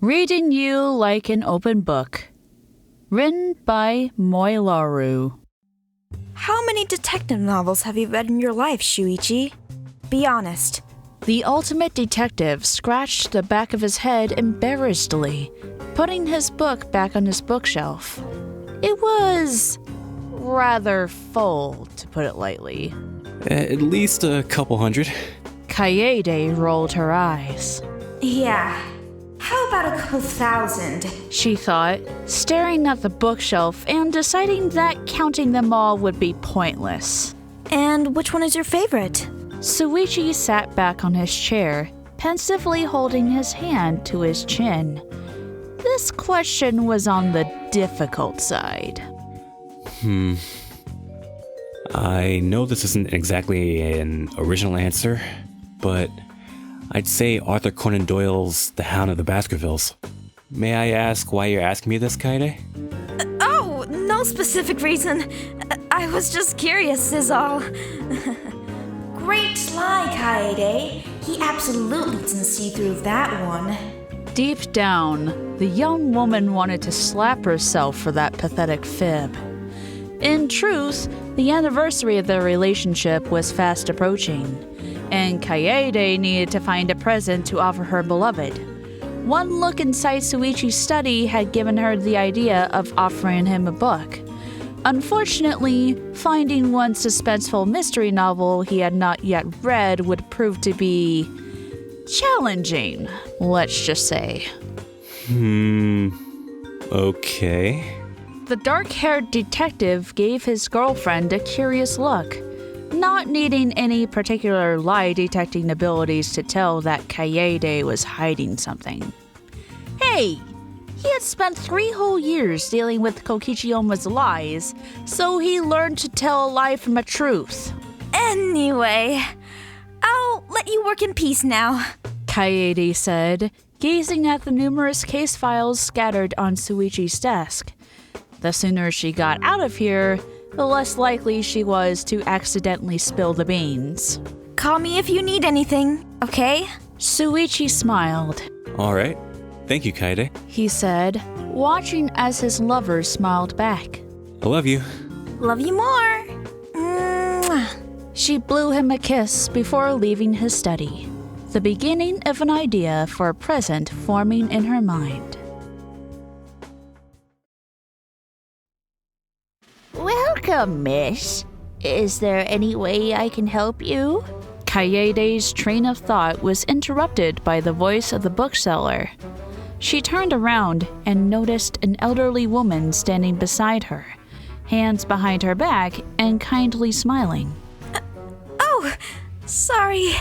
Reading You Like an Open Book. Written by Moiloru. How many detective novels have you read in your life, Shuichi? Be honest. The ultimate detective scratched the back of his head embarrassedly, putting his book back on his bookshelf. It was rather full, to put it lightly. At least a couple hundred. Kaede rolled her eyes. Yeah. How about a couple thousand? She thought, staring at the bookshelf and deciding that counting them all would be pointless. And which one is your favorite? Shuichi sat back on his chair, pensively holding his hand to his chin. This question was on the difficult side. I know this isn't exactly an original answer, but I'd say Arthur Conan Doyle's The Hound of the Baskervilles. May I ask why you're asking me this, Kaede? Oh, no specific reason. I was just curious is all. Great sly, Kaede. He absolutely didn't see through that one. Deep down, the young woman wanted to slap herself for that pathetic fib. In truth, the anniversary of their relationship was fast approaching, and Kaede needed to find a present to offer her beloved. One look inside Shuichi's study had given her the idea of offering him a book. Unfortunately, finding one suspenseful mystery novel he had not yet read would prove to be challenging, let's just say. Okay. The dark-haired detective gave his girlfriend a curious look, not needing any particular lie-detecting abilities to tell that Kaede was hiding something. Hey! He had spent 3 whole years dealing with Kokichiyoma's lies, so he learned to tell a lie from a truth. Anyway, I'll let you work in peace now, Kaede said, gazing at the numerous case files scattered on Shuichi's desk. The sooner she got out of here, the less likely she was to accidentally spill the beans. Call me if you need anything, okay? Shuichi smiled. All right. Thank you, Kaede. He said, watching as his lover smiled back. I love you. Love you more. Mwah. She blew him a kiss before leaving his study, the beginning of an idea for a present forming in her mind. Welcome, miss. Is there any way I can help you? Kaede's train of thought was interrupted by the voice of the bookseller. She turned around and noticed an elderly woman standing beside her, hands behind her back and kindly smiling. Oh, sorry.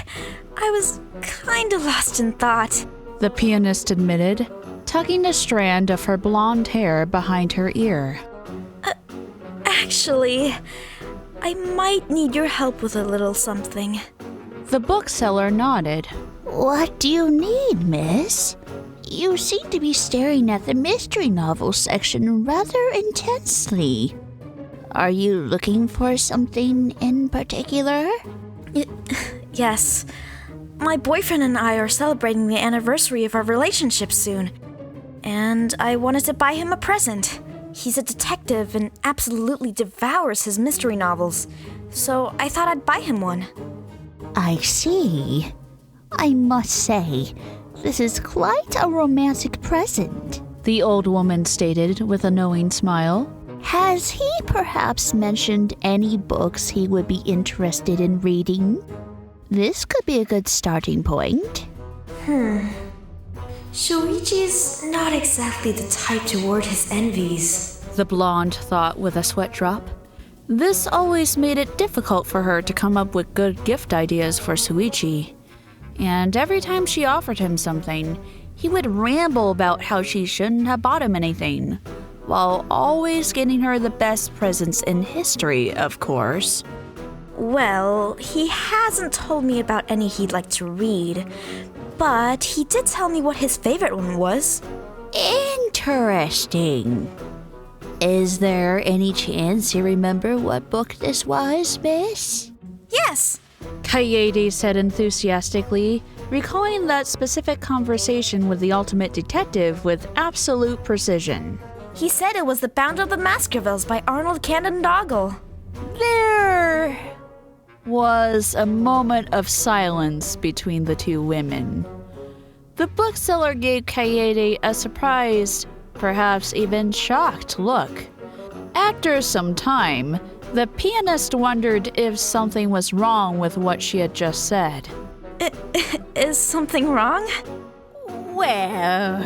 I was kinda lost in thought. The pianist admitted, tucking a strand of her blonde hair behind her ear. Actually, I might need your help with a little something. The bookseller nodded. What do you need, miss? You seem to be staring at the mystery novel section rather intensely. Are you looking for something in particular? Yes. My boyfriend and I are celebrating the anniversary of our relationship soon, and I wanted to buy him a present. He's a detective and absolutely devours his mystery novels, so I thought I'd buy him one. I see. I must say, this is quite a romantic present, the old woman stated with a knowing smile. Has he perhaps mentioned any books he would be interested in reading? This could be a good starting point. Shuichi's not exactly the type to ward his envies, the blonde thought with a sweat drop. This always made it difficult for her to come up with good gift ideas for Shuichi. And every time she offered him something, he would ramble about how she shouldn't have bought him anything, while always getting her the best presents in history, of course. Well, he hasn't told me about any he'd like to read, but he did tell me what his favorite one was. Interesting. Is there any chance you remember what book this was, miss? Yes! Kaede said enthusiastically, recalling that specific conversation with the ultimate detective with absolute precision. He said it was The Bound of the Baskervilles by Arnold Cannon Doggle. There was a moment of silence between the two women. The bookseller gave Kaede a surprised, perhaps even shocked look. After some time, the pianist wondered if something was wrong with what she had just said. Is something wrong? Well,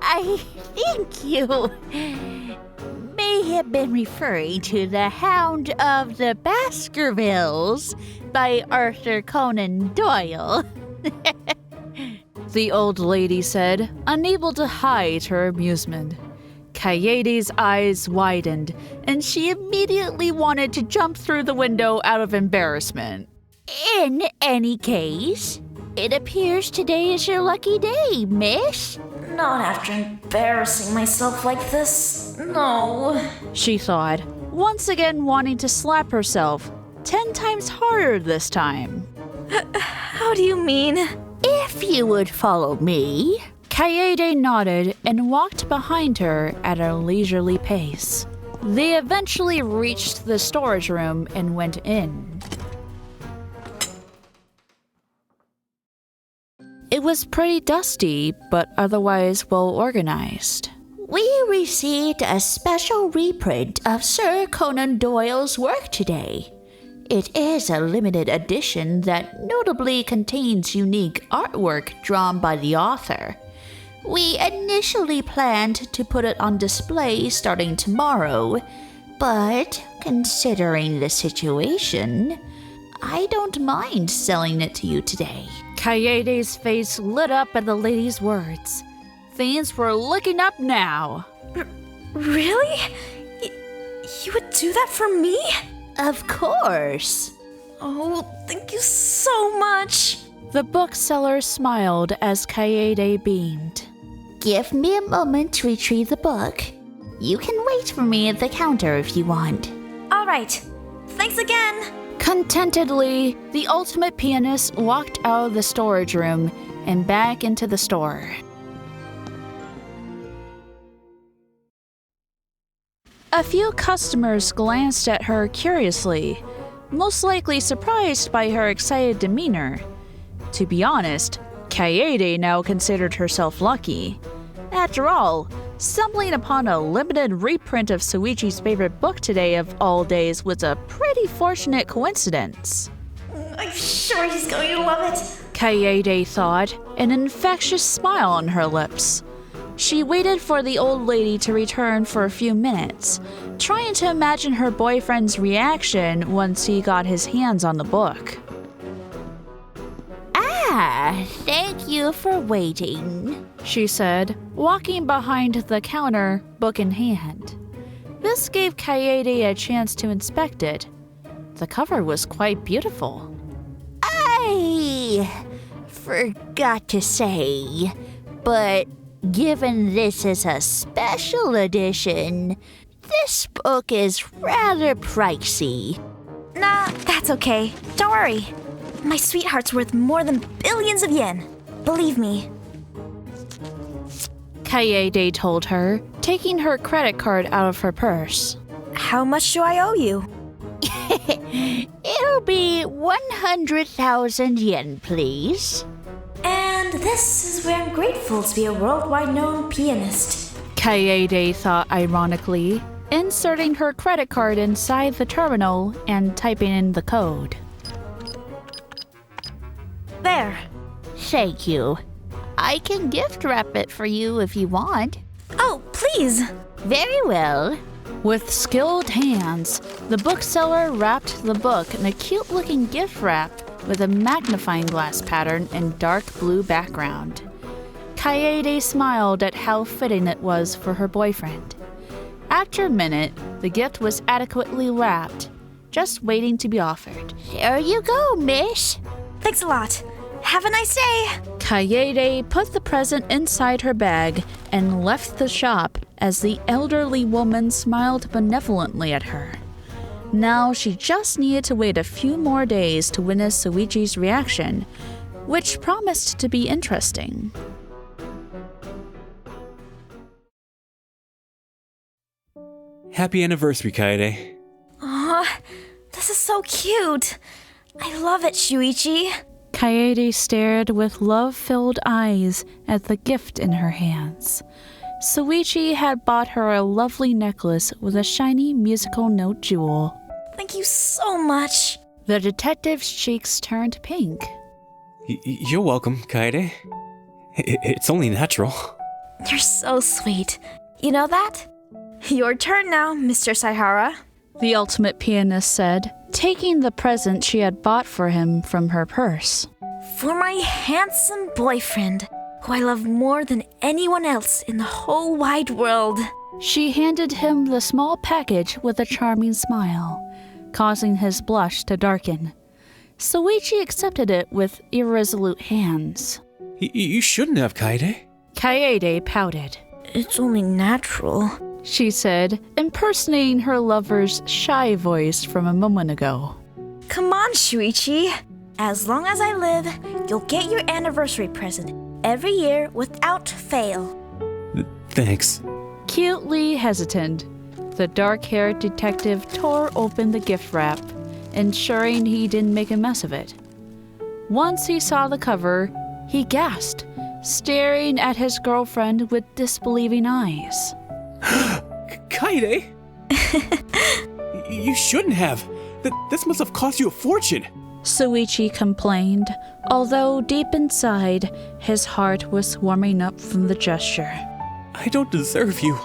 I think you may have been referring to The Hound of the Baskervilles by Arthur Conan Doyle. The old lady said, unable to hide her amusement. Kaede's eyes widened, and she immediately wanted to jump through the window out of embarrassment. In any case, it appears today is your lucky day, miss. Not after embarrassing myself like this. No. She thought, once again wanting to slap herself 10 times harder this time. How do you mean? If you would follow me. Kaede nodded and walked behind her at a leisurely pace. They eventually reached the storage room and went in. It was pretty dusty, but otherwise well organized. We received a special reprint of Sir Conan Doyle's work today. It is a limited edition that notably contains unique artwork drawn by the author. We initially planned to put it on display starting tomorrow, but considering the situation, I don't mind selling it to you today. Kaede's face lit up at the lady's words. Things were looking up now. Really? You would do that for me? Of course. Oh, thank you so much. The bookseller smiled as Kaede beamed. Give me a moment to retrieve the book. You can wait for me at the counter if you want. All right. Thanks again. Contentedly, the ultimate pianist walked out of the storage room and back into the store. A few customers glanced at her curiously, most likely surprised by her excited demeanor. To be honest, Kaede now considered herself lucky. After all, stumbling upon a limited reprint of Shuichi's favorite book today of all days was a pretty fortunate coincidence. I'm sure he's going to love it. Kaede thought, an infectious smile on her lips. She waited for the old lady to return for a few minutes, trying to imagine her boyfriend's reaction once he got his hands on the book. Ah, thank you for waiting, she said, walking behind the counter, book in hand. This gave Kaede a chance to inspect it. The cover was quite beautiful. I forgot to say, but given this is a special edition, this book is rather pricey. Nah, that's okay. Don't worry. My sweetheart's worth more than billions of yen. Believe me. Kaede told her, taking her credit card out of her purse. How much do I owe you? It'll be 100,000 yen, please. And this is where I'm grateful to be a worldwide known pianist. Kaede thought ironically, inserting her credit card inside the terminal and typing in the code. There. Thank you. I can gift wrap it for you if you want. Oh, please. Very well. With skilled hands, the bookseller wrapped the book in a cute-looking gift wrap with a magnifying glass pattern and dark blue background. Kaede smiled at how fitting it was for her boyfriend. After a minute, the gift was adequately wrapped, just waiting to be offered. There you go, miss. Thanks a lot. Have a nice day. Kaede put the present inside her bag and left the shop as the elderly woman smiled benevolently at her. Now she just needed to wait a few more days to witness Shuichi's reaction, which promised to be interesting. Happy anniversary, Kaede. Aw, this is so cute. I love it, Shuichi. Kaede stared with love-filled eyes at the gift in her hands. Shuichi had bought her a lovely necklace with a shiny musical note jewel. Thank you so much. The detective's cheeks turned pink. You're welcome, Kaede. It's only natural. You're so sweet. You know that? Your turn now, Mr. Saihara. The ultimate pianist said, taking the present she had bought for him from her purse. For my handsome boyfriend, who I love more than anyone else in the whole wide world. She handed him the small package with a charming smile, causing his blush to darken. Shuichi accepted it with irresolute hands. You shouldn't have, Kaede. Kaede pouted. It's only natural, she said, impersonating her lover's shy voice from a moment ago. Come on, Shuichi. As long as I live, you'll get your anniversary present every year without fail. Thanks. Cutely hesitant, the dark-haired detective tore open the gift wrap, ensuring he didn't make a mess of it. Once he saw the cover, he gasped, staring at his girlfriend with disbelieving eyes. Kaede? You shouldn't have. This must have cost you a fortune. Shuichi complained, although deep inside, his heart was warming up from the gesture. I don't deserve you.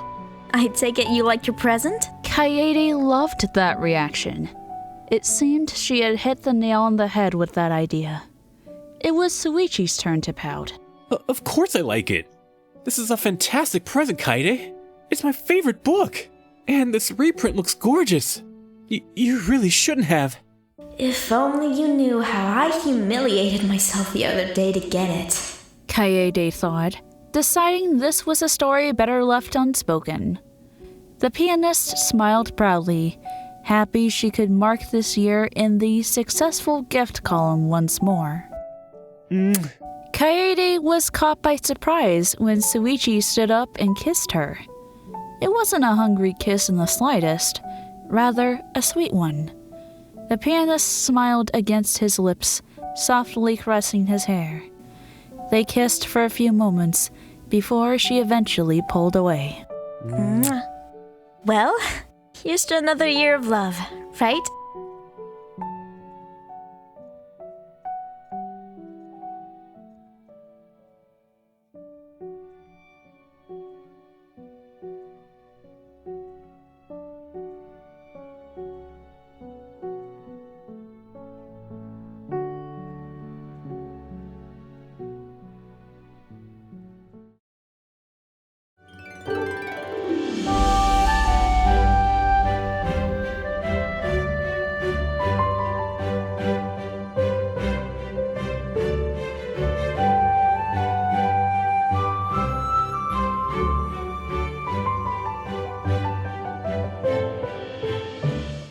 I take it you like your present? Kaede loved that reaction. It seemed she had hit the nail on the head with that idea. It was Shuichi's turn to pout. Of course I like it. This is a fantastic present, Kaede. It's my favorite book. And this reprint looks gorgeous. You really shouldn't have. If only you knew how I humiliated myself the other day to get it. Kaede thought, deciding this was a story better left unspoken. The pianist smiled proudly, happy she could mark this year in the successful gift column once more. Kaede was caught by surprise when Shuichi stood up and kissed her. It wasn't a hungry kiss in the slightest, rather a sweet one. The pianist smiled against his lips, softly caressing his hair. They kissed for a few moments before she eventually pulled away. Well, here's to another year of love, right?